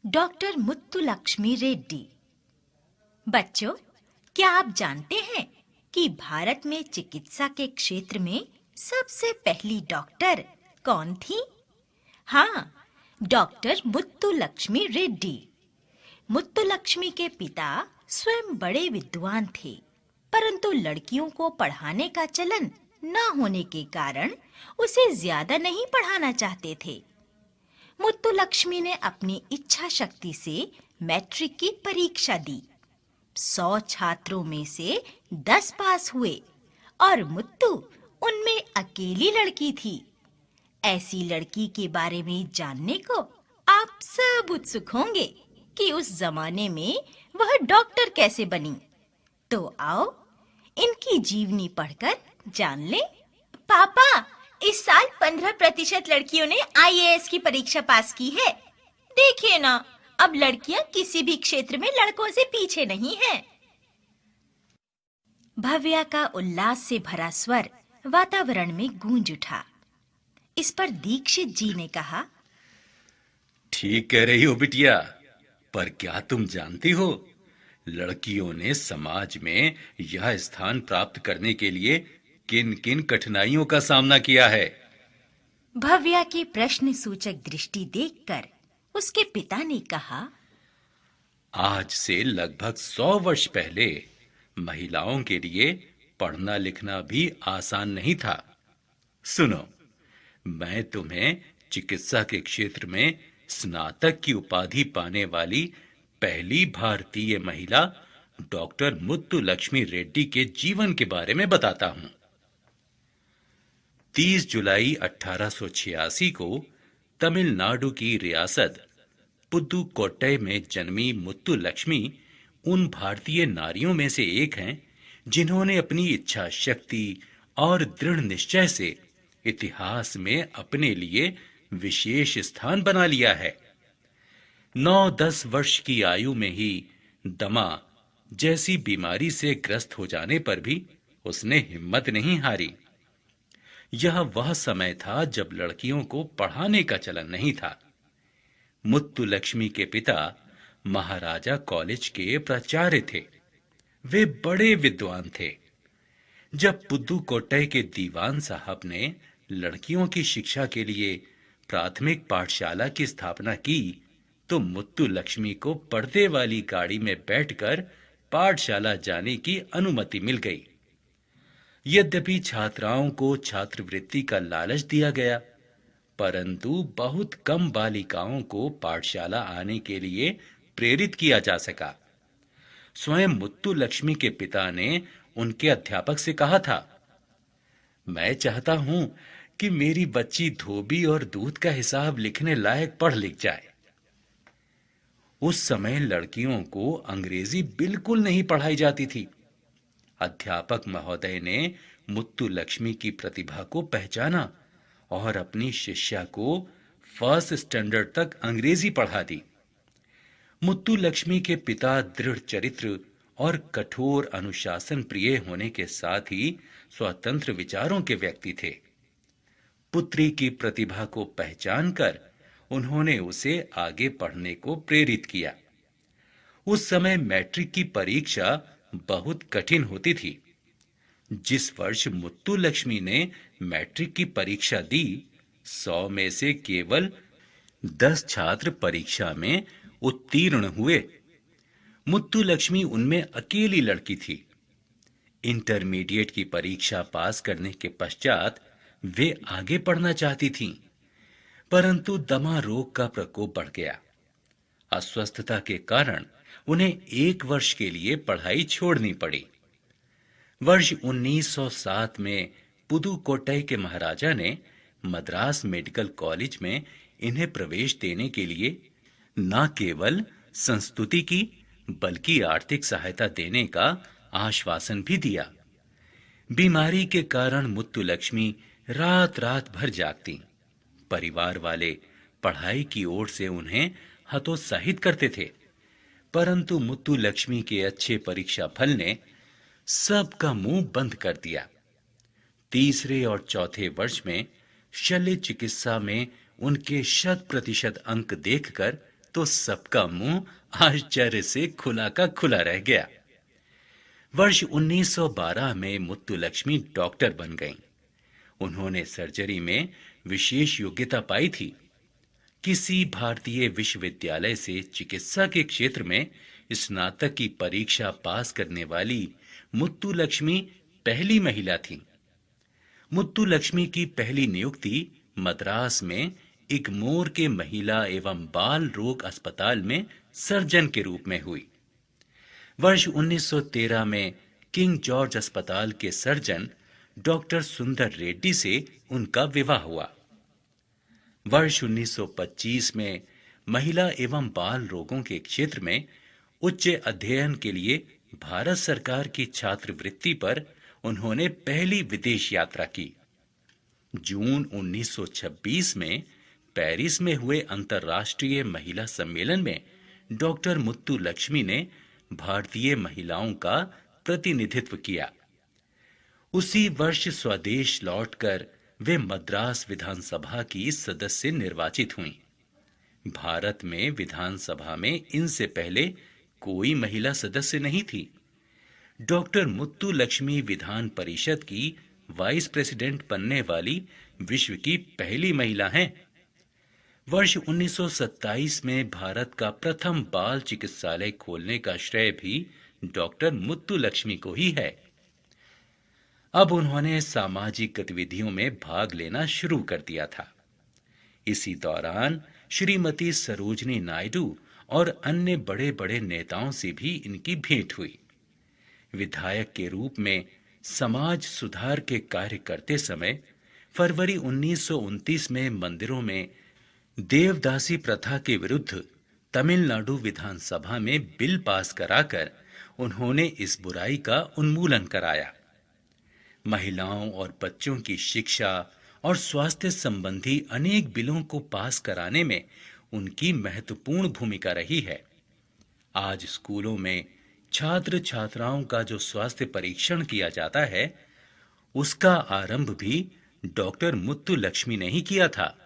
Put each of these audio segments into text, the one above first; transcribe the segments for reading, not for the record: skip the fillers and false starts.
Doctor Muthulakshmi Reddy. बच्चों, क्या आप जानते हैं कि भारत में चिकित्सा के क्षेत्र में सबसे पहली डॉक्टर कौन थी? हाँ, डॉक्टर मुत्तुलक्ष्मी रेड्डी। मुत्तुलक्ष्मी के पिता स्वयं बड़े विद्वान थे, परंतु लड़कियों को पढ़ाने का चलन न होने के कारण उसे ज्यादा नहीं पढ़ाना चाहते थे। मुत्तुलक्ष्मी ने अपनी इच्छा शक्ति से मैट्रिक की परीक्षा दी। 100 छात्रों में से 10 पास हुए और मुत्तु उनमें अकेली लड़की थी। ऐसी लड़की के बारे में जानने को आप सब उत्सुक होंगे कि उस जमाने में वह डॉक्टर कैसे बनी। तो आओ इनकी जीवनी पढ़कर जान लें। पापा, इस साल 15% लड़कियों ने आईएएस की परीक्षा पास की है। देखिए ना, अब लड़कियां किसी भी क्षेत्र में लड़कों से पीछे नहीं हैं। भव्या का उल्लास से भरा स्वर वातावरण में गूंज उठा। इस पर दीक्षित जी ने कहा, ठीक कह रही हो बिटिया, पर क्या तुम जानती हो, लड़कियों ने समाज में यह स्थान प्राप्त करने के लिए किन-किन कठिनाइयों का सामना किया है? भव्या की प्रश्न सूचक दृष्टि देखकर उसके पिता ने कहा, आज से लगभग 100 वर्ष पहले महिलाओं के लिए पढ़ना लिखना भी आसान नहीं था। सुनो, मैं तुम्हें चिकित्सा के क्षेत्र में स्नातक की उपाधि पाने वाली पहली भारतीय महिला डॉक्टर मुत्तुलक्ष्मी रेड्डी के जीवन के बारे में बताता हूं। 30 जुलाई 1886 को तमिलनाडु की रियासत पुदुकोट्टई में जन्मी मुत्तुलक्ष्मी उन भारतीय नारियों में से एक हैं जिन्होंने अपनी इच्छा शक्ति और दृढ़ निश्चय से इतिहास में अपने लिए विशेष स्थान बना लिया है। 9-10 वर्ष की आयु में ही दमा जैसी बीमारी से ग्रस्त हो जाने पर भी उसने हिम्मत नहीं हारी। यह वह समय था जब लड़कियों को पढ़ाने का चलन नहीं था। मुत्तुलक्ष्मी के पिता महाराजा कॉलेज के प्राचार्य थे। वे बड़े विद्वान थे। जब पुदुकोट्टई के दीवान साहब ने लड़कियों की शिक्षा के लिए प्राथमिक पाठशाला की स्थापना की, तो मुत्तुलक्ष्मी को पर्दे वाली गाड़ी में बैठकर पाठशाला जाने की अनुमति मिल गई। यद्यपि छात्राओं को छात्रवृत्ति का लालच दिया गया, परंतु बहुत कम बालिकाओं को पाठशाला आने के लिए प्रेरित किया जा सका। स्वयं मुत्तुलक्ष्मी के पिता ने उनके अध्यापक से कहा था, मैं चाहता हूं कि मेरी बच्ची धोबी और दूध का हिसाब लिखने लायक पढ़ लिख जाए। उस समय लड़कियों को अंग्रेजी बिल्कुल नहीं पढ़ाई जाती थी। अध्यापक महोदय ने मुत्तुलक्ष्मी की प्रतिभा को पहचाना और अपनी शिष्या को फर्स्ट स्टैंडर्ड तक अंग्रेजी पढ़ा दी। मुत्तुलक्ष्मी के पिता दृढ़ चरित्र और कठोर अनुशासन प्रिय होने के साथ ही स्वतंत्र विचारों के व्यक्ति थे। पुत्री की प्रतिभा को पहचानकर उन्होंने उसे आगे पढ़ने को प्रेरित किया। उस समय मैट्रिक की परीक्षा बहुत कठिन होती थी। जिस वर्ष मुत्तुलक्ष्मी ने मैट्रिक की परीक्षा दी, 100 में से केवल 10 छात्र परीक्षा में उत्तीर्ण हुए। मुत्तुलक्ष्मी उनमें अकेली लड़की थी। इंटरमीडिएट की परीक्षा पास करने के पश्चात वे आगे पढ़ना चाहती थीं, परंतु दमा रोग का प्रकोप बढ़ गया। अस्वस्थता के कारण उन्हें 1 वर्ष के लिए पढ़ाई छोड़नी पड़ी। वर्ष 1907 में पुदुकोट्टई के महाराजा ने मद्रास मेडिकल कॉलेज में इन्हें प्रवेश देने के लिए न केवल संस्तुति की बल्कि आर्थिक सहायता देने का आश्वासन भी दिया। बीमारी के कारण मुत्तुलक्ष्मी रात-रात भर जागती। परिवार वाले पढ़ाई की ओर से उन्हें हतोत्साहित करते थे, परंतु मुत्तुलक्ष्मी के अच्छे परीक्षा फल ने सबका मुंह बंद कर दिया। तीसरे और चौथे वर्ष में शल्य चिकित्सा में उनके 100% अंक देखकर तो सबका मुंह आश्चर्य से खुला का खुला रह गया। वर्ष 1912 में मुत्तुलक्ष्मी डॉक्टर बन गईं। उन्होंने सर्जरी में विशेष योग्यता पाई थी। किसी भारतीय विश्वविद्यालय से चिकित्सा के क्षेत्र में स्नातक की परीक्षा पास करने वाली मुत्तुलक्ष्मी पहली महिला थी। मुत्तुलक्ष्मी की पहली नियुक्ति मद्रास में इग्मोर के महिला एवं बाल रोग अस्पताल में सर्जन के रूप में हुई। वर्ष 1913 में किंग जॉर्ज अस्पताल के सर्जन डॉक्टर सुंदर रेड्डी से उनका विवाह हुआ। वर्ष 1925 में महिला एवं बाल रोगों के क्षेत्र में उच्च अध्ययन के लिए भारत सरकार की छात्रवृत्ति पर उन्होंने पहली विदेश यात्रा की। जून 1926 में पेरिस में हुए अंतर्राष्ट्रीय महिला सम्मेलन में डॉक्टर मुत्तुलक्ष्मी ने भारतीय महिलाओं का प्रतिनिधित्व किया। उसी वर्ष स्वदेश लौटकर वे मद्रास विधानसभा की सदस्य निर्वाचित हुईं। भारत में विधानसभा में इनसे पहले कोई महिला सदस्य नहीं थी। डॉक्टर मुत्तुलक्ष्मी विधान परिषद की वाइस प्रेसिडेंट बनने वाली विश्व की पहली महिला हैं। वर्ष 1927 में भारत का प्रथम बाल चिकित्सालय खोलने का श्रेय भी डॉक्टर मुत्तुलक्ष्मी को ही है। अब उन्होंने सामाजिक गतिविधियों में भाग लेना शुरू कर दिया था। इसी दौरान श्रीमती सरोजनी नायडू और अन्य बड़े-बड़े नेताओं से भी इनकी भेंट हुई। विधायक के रूप में समाज सुधार के कार्य करते समय फरवरी 1929 में मंदिरों में देवदासी प्रथा के विरुद्ध तमिलनाडु विधानसभा में बिल पास कराकर उन्होंने इस बुराई का उन्मूलन कराया। महिलाओं और बच्चों की शिक्षा और स्वास्थ्य संबंधी अनेक बिलों को पास कराने में उनकी महत्वपूर्ण भूमिका रही है। आज स्कूलों में छात्र छात्राओं का जो स्वास्थ्य परीक्षण किया जाता है, उसका आरंभ भी डॉक्टर मुत्तुलक्ष्मी ने ही किया था।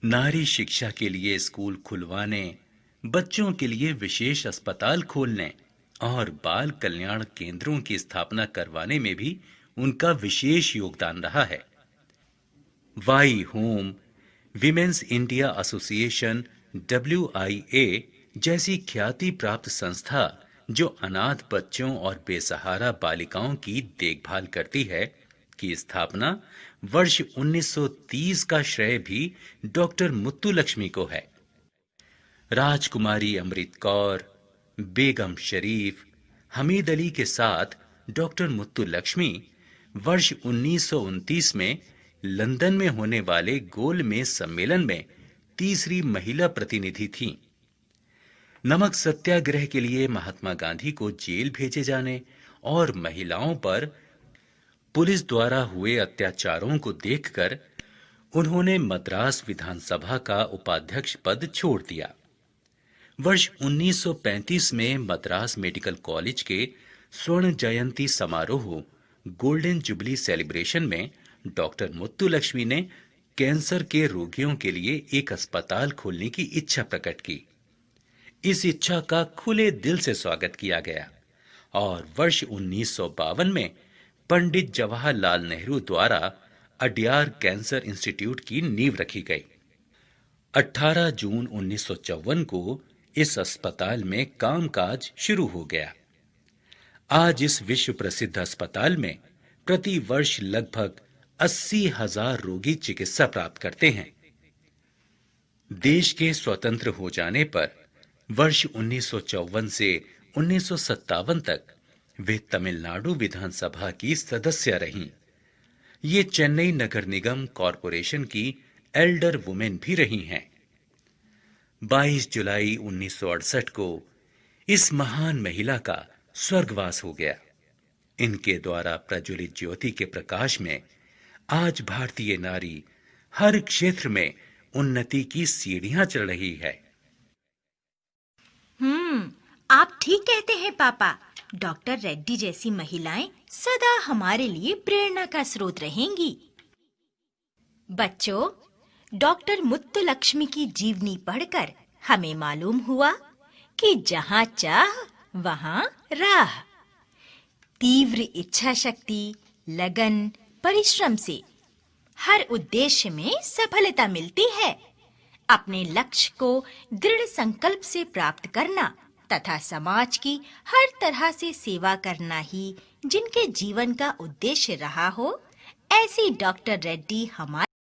नारी शिक्षा के लिए स्कूल खुलवाने, बच्चों के लिए विशेष अस्पताल खोलने और बाल कल्याण केंद्रों की स्थापना करवाने में भी उनका विशेष योगदान रहा है। वाई होम, विमेंस इंडिया एसोसिएशन WIA जैसी ख्याति प्राप्त संस्था जो अनाथ बच्चों और बेसहारा बालिकाओं की देखभाल करती है, की स्थापना वर्ष 1930 का श्रेय भी डॉक्टर मुत्तुलक्ष्मी को है। राजकुमारी अमृत कौर, बेगम शरीफ, हमीद अली के साथ डॉक्टर मुत्तुलक्ष्मी वर्ष 1929 में लंदन में होने वाले गोलमेज सम्मेलन में तीसरी महिला प्रतिनिधि थीं। नमक सत्याग्रह के लिए महात्मा गांधी को जेल भेजे जाने और महिलाओं पर पुलिस द्वारा हुए अत्याचारों को देखकर उन्होंने मद्रास विधानसभा का उपाध्यक्ष पद छोड़ दिया। वर्ष 1935 में मद्रास मेडिकल कॉलेज के स्वर्ण जयंती समारोह गोल्डन जुबली सेलिब्रेशन में डॉक्टर मुत्तुलक्ष्मी ने कैंसर के रोगियों के लिए एक अस्पताल खोलने की इच्छा प्रकट की। इस इच्छा का खुले दिल से स्वागत किया गया और वर्ष 1952 में पंडित जवाहरलाल नेहरू द्वारा अडयार कैंसर इंस्टीट्यूट की नींव रखी गई। 18 जून 1954 को इस अस्पताल में कामकाज शुरू हो गया। आज इस विश्व प्रसिद्ध अस्पताल में प्रति वर्ष लगभग 80,000 रोगी चिकित्सा प्राप्त करते हैं। देश के स्वतंत्र हो जाने पर वर्ष 1954 से 1957 तक वे तमिलनाडु विधानसभा की सदस्य रहीं। ये चेन्नई नगर निगम कॉरपोरेशन की एल्डर वुमेन भी रही हैं। 22 जुलाई 1968 को इस महान महिला का स्वर्गवास हो गया। इनके द्वारा प्रज्वलित ज्योति के प्रकाश में आज भारतीय नारी हर क्षेत्र में उन्नति की सीढ़ियां चढ़ रही है। आप ठीक कहते हैं पापा। डॉक्टर रेड्डी जैसी महिलाएं सदा हमारे लिए प्रेरणा का स्रोत रहेंगी। बच्चों, डॉक्टर मुत्तुलक्ष्मी की जीवनी पढ़कर हमें मालूम हुआ कि जहां चाह वहां राह। तीव्र इच्छा शक्ति, लगन, परिश्रम से हर उद्देश्य में सफलता मिलती है। अपने लक्ष्य को दृढ़ संकल्प से प्राप्त करना तथा समाज की हर तरह से सेवा करना ही जिनके जीवन का उद्देश्य रहा हो, ऐसी डॉक्टर रेड्डी हमारे